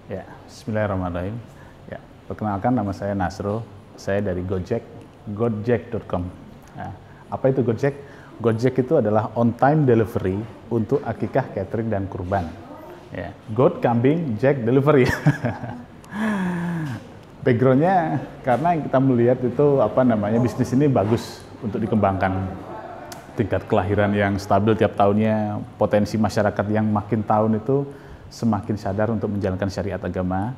Ya, Bismillahirrahmanirrahim. Ya, perkenalkan nama saya Nasrul. Saya dari Gojek, gojek.com. Nah, apa itu Gojek? Gojek itu adalah on-time delivery untuk akikah, catering, dan kurban. Ya, God, kambing, Jack, delivery. Backgroundnya karena kita melihat itu bisnis ini bagus untuk dikembangkan. Tingkat kelahiran yang stabil tiap tahunnya, potensi masyarakat yang makin tahun itu semakin sadar untuk menjalankan syariat agama.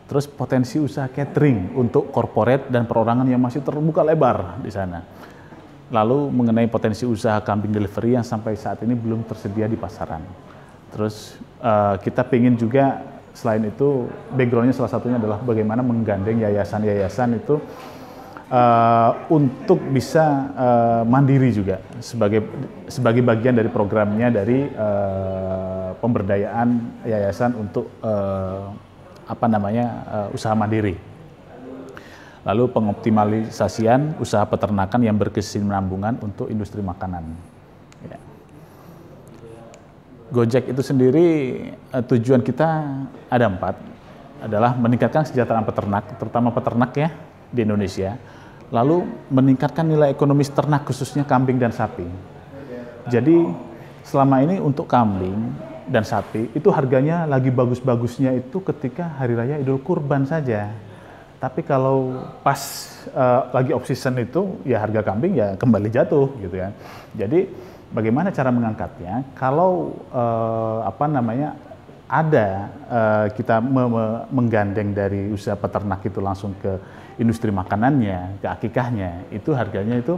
Terus potensi usaha catering untuk corporate dan perorangan yang masih terbuka lebar di sana. Lalu mengenai potensi usaha kambing delivery yang sampai saat ini belum tersedia di pasaran. Terus kita ingin juga selain itu backgroundnya salah satunya adalah bagaimana menggandeng yayasan-yayasan itu untuk bisa mandiri juga sebagai bagian dari programnya dari pemberdayaan yayasan untuk usaha mandiri. Lalu pengoptimalisasian usaha peternakan yang berkesinambungan untuk industri makanan. Ya. Gojek itu sendiri tujuan kita ada 4, adalah meningkatkan kesejahteraan peternak, terutama peternak ya di Indonesia. Lalu meningkatkan nilai ekonomis ternak khususnya kambing dan sapi. Jadi selama ini untuk kambing dan sapi itu harganya lagi bagus-bagusnya itu ketika hari raya Idul Kurban saja. Tapi kalau pas lagi off season itu ya harga kambing ya kembali jatuh gitu ya. Jadi bagaimana cara mengangkatnya? Kalau kita menggandeng dari usaha peternak itu langsung ke industri makanannya, ke akikahnya, itu harganya itu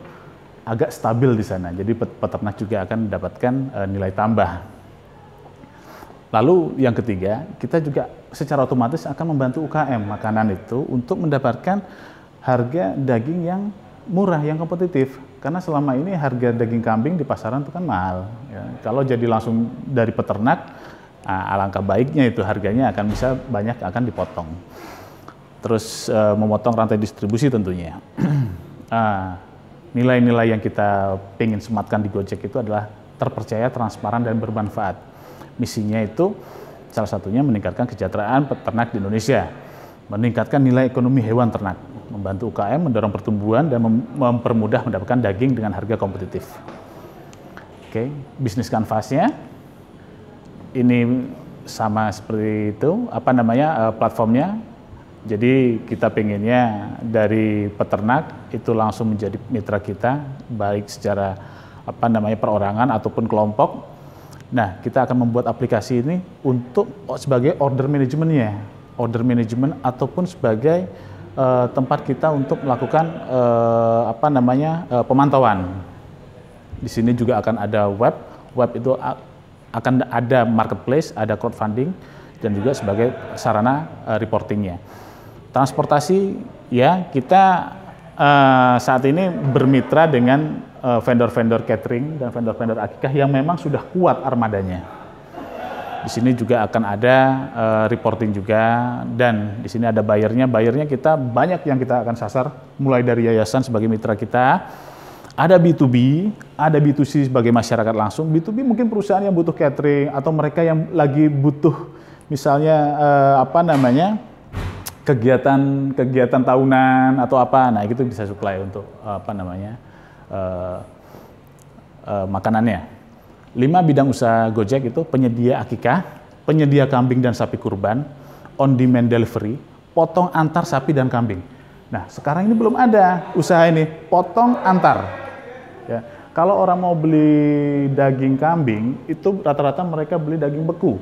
agak stabil di sana. Jadi peternak juga akan mendapatkan nilai tambah. Lalu yang ketiga, kita juga secara otomatis akan membantu UKM makanan itu untuk mendapatkan harga daging yang murah, yang kompetitif. Karena selama ini harga daging kambing di pasaran itu kan mahal. Ya. Kalau jadi langsung dari peternak, alangkah baiknya itu harganya akan bisa banyak akan dipotong. Terus memotong rantai distribusi tentunya. Nilai-nilai yang kita ingin sematkan di Gojek itu adalah terpercaya, transparan, dan bermanfaat. Misinya itu salah satunya meningkatkan kesejahteraan peternak di Indonesia, meningkatkan nilai ekonomi hewan ternak, membantu UKM mendorong pertumbuhan dan mempermudah mendapatkan daging dengan harga kompetitif. Oke, bisnis kanvasnya ini sama seperti itu, platformnya. Jadi kita pengennya dari peternak itu langsung menjadi mitra kita, baik secara perorangan ataupun kelompok. Nah, kita akan membuat aplikasi ini untuk sebagai order management ataupun sebagai tempat kita untuk melakukan pemantauan. Di sini juga akan ada web itu akan ada marketplace, ada crowdfunding, dan juga sebagai sarana reportingnya. Transportasi ya kita saat ini bermitra dengan vendor-vendor catering dan vendor-vendor akikah yang memang sudah kuat armadanya. Di sini juga akan ada reporting juga, dan di sini ada bayarnya. Bayarnya kita banyak yang kita akan sasar, mulai dari yayasan sebagai mitra kita. Ada B2B, ada B2C sebagai masyarakat langsung. B2B mungkin perusahaan yang butuh catering atau mereka yang lagi butuh misalnya kegiatan tahunan atau apa, nah itu bisa supply untuk makanannya. 5 bidang usaha Gojek itu penyedia akikah, penyedia kambing dan sapi kurban, on demand delivery, potong antar sapi dan kambing. Nah sekarang ini belum ada usaha ini, potong antar. Ya, kalau orang mau beli daging kambing itu rata-rata mereka beli daging beku,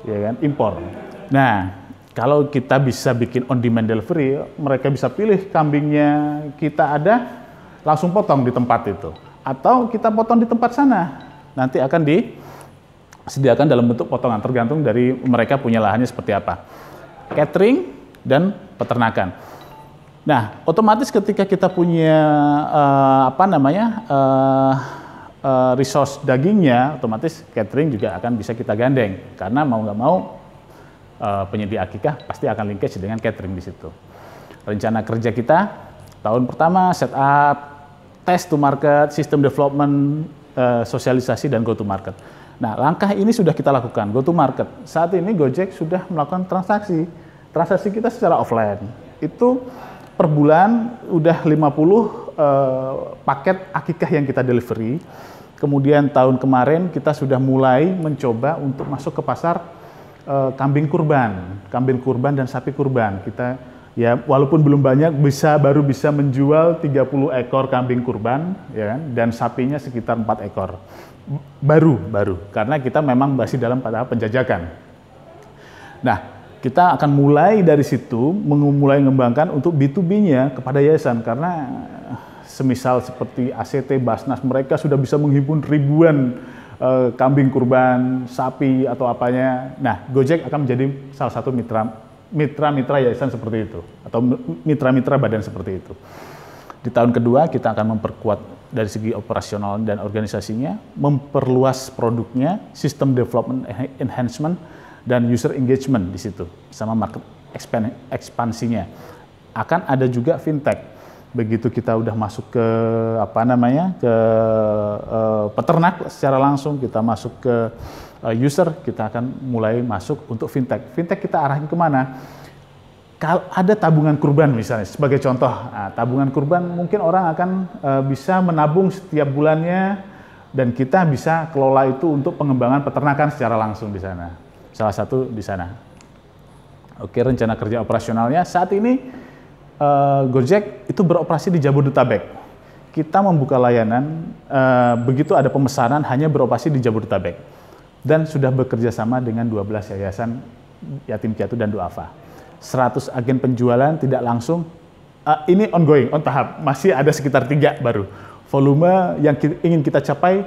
ya kan, impor. Nah kalau kita bisa bikin on demand delivery, mereka bisa pilih kambingnya kita ada, langsung potong di tempat itu. Atau kita potong di tempat sana, nanti akan disediakan dalam bentuk potongan, tergantung dari mereka punya lahannya seperti apa. Catering dan peternakan. Nah, otomatis ketika kita punya resource dagingnya, otomatis catering juga akan bisa kita gandeng. Karena mau nggak mau, penyedia akikah pasti akan linkage dengan catering di situ. Rencana kerja kita tahun pertama setup, test to market, system development, sosialisasi dan go to market. Nah, langkah ini sudah kita lakukan, go to market. Saat ini Gojek sudah melakukan transaksi kita secara offline. Itu per bulan udah 50 paket akikah yang kita delivery. Kemudian tahun kemarin kita sudah mulai mencoba untuk masuk ke pasar kambing kurban dan sapi kurban. Kita ya walaupun belum banyak baru bisa menjual 30 ekor kambing kurban ya kan, dan sapinya sekitar 4 ekor. Baru karena kita memang masih dalam tahap penjajakan. Nah, kita akan mulai dari situ mulai mengembangkan untuk B2B-nya kepada yayasan, karena semisal seperti ACT, Basnas, mereka sudah bisa menghimpun ribuan kambing kurban, sapi atau apanya. Nah, Gojek akan menjadi salah satu mitra yayasan seperti itu atau mitra badan seperti itu. Di tahun kedua kita akan memperkuat dari segi operasional dan organisasinya, memperluas produknya, sistem development enhancement dan user engagement di situ, sama market ekspansinya. Akan ada juga fintech. Begitu kita udah masuk ke peternak secara langsung, kita masuk ke user, kita akan mulai masuk untuk fintech. Fintech kita arahin kemana? Kalau ada tabungan kurban misalnya, sebagai contoh, tabungan kurban mungkin orang akan bisa menabung setiap bulannya dan kita bisa kelola itu untuk pengembangan peternakan secara langsung di sana. Salah satu di sana. Oke, rencana kerja operasionalnya saat ini Gojek itu beroperasi di Jabodetabek. Kita membuka layanan begitu ada pemesanan hanya beroperasi di Jabodetabek dan sudah bekerja sama dengan 12 yayasan yatim piatu dan duafa. 100 agen penjualan tidak langsung, ini ongoing, on tahap, masih ada sekitar 3 baru. Volume yang ingin kita capai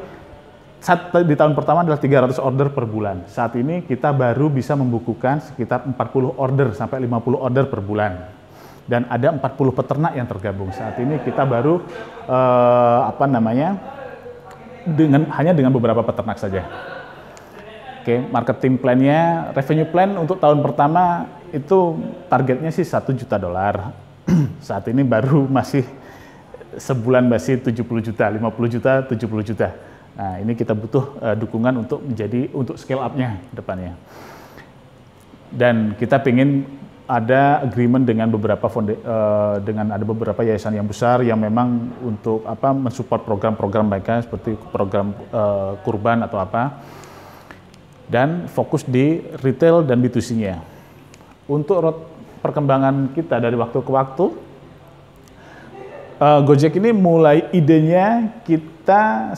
di tahun pertama adalah 300 order per bulan. Saat ini kita baru bisa membukukan sekitar 40 order sampai 50 order per bulan. Dan ada 40 peternak yang tergabung. Saat ini kita baru hanya dengan beberapa peternak saja. Oke, marketing plan-nya, revenue plan untuk tahun pertama itu targetnya sih $1 juta. Saat ini baru masih sebulan masih 70 juta, 50 juta, 70 juta. Nah, ini kita butuh dukungan untuk scale up-nya depannya. Dan kita ingin ada agreement dengan beberapa yayasan yang besar yang memang untuk mensupport program-program mereka seperti program kurban atau apa. Dan fokus di retail dan B2C-nya. Untuk perkembangan kita dari waktu ke waktu, Gojek ini mulai idenya kita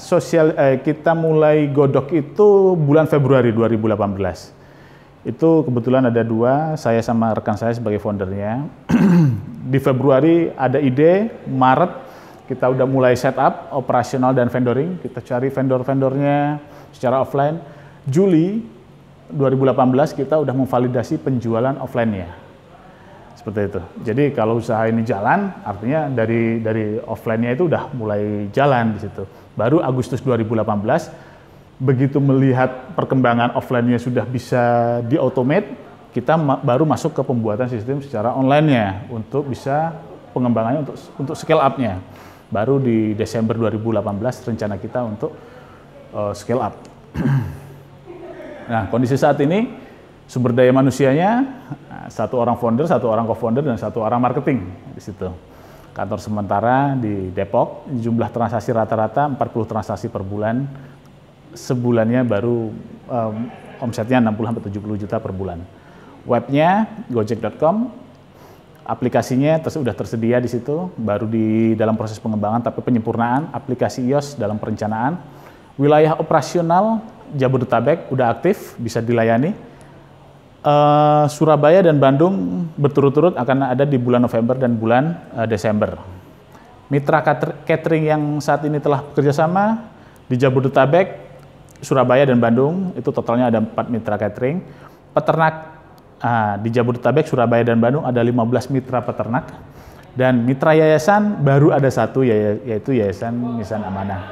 mulai godok itu bulan Februari 2018. Itu kebetulan ada 2, saya sama rekan saya sebagai foundernya. Di Februari ada ide, Maret kita udah mulai setup operasional dan vendoring, kita cari vendor-vendornya secara offline. Juli 2018 kita udah memvalidasi penjualan offline-nya. Seperti itu. Jadi kalau usaha ini jalan, artinya dari offline-nya itu udah mulai jalan di situ. Baru Agustus 2018, begitu melihat perkembangan offline-nya sudah bisa di-automate, kita baru masuk ke pembuatan sistem secara online-nya untuk bisa pengembangannya untuk scale up-nya. Baru di Desember 2018 rencana kita untuk scale up. Nah, kondisi saat ini sumber daya manusianya 1 orang founder, 1 orang co-founder, dan 1 orang marketing di situ. Kantor sementara di Depok, jumlah transaksi rata-rata 40 transaksi per bulan. Sebulannya baru omsetnya 60-70 juta per bulan. Webnya gojek.com, aplikasinya sudah tersedia di situ, baru di dalam proses pengembangan tapi penyempurnaan. Aplikasi iOS dalam perencanaan. Wilayah operasional Jabodetabek udah aktif, bisa dilayani. Surabaya dan Bandung berturut-turut akan ada di bulan November dan bulan Desember. Mitra catering yang saat ini telah bekerja sama di Jabodetabek, Surabaya dan Bandung, itu totalnya ada 4 mitra catering. Peternak di Jabodetabek, Surabaya dan Bandung ada 15 mitra peternak. Dan mitra yayasan baru ada 1, yaitu Yayasan Nisan Amanah.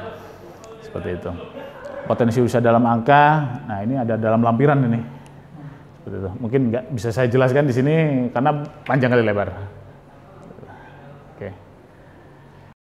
Seperti itu. Potensi usaha dalam angka, nah ini ada dalam lampiran ini. Seperti itu. Mungkin nggak bisa saya jelaskan di sini karena panjang kali lebar.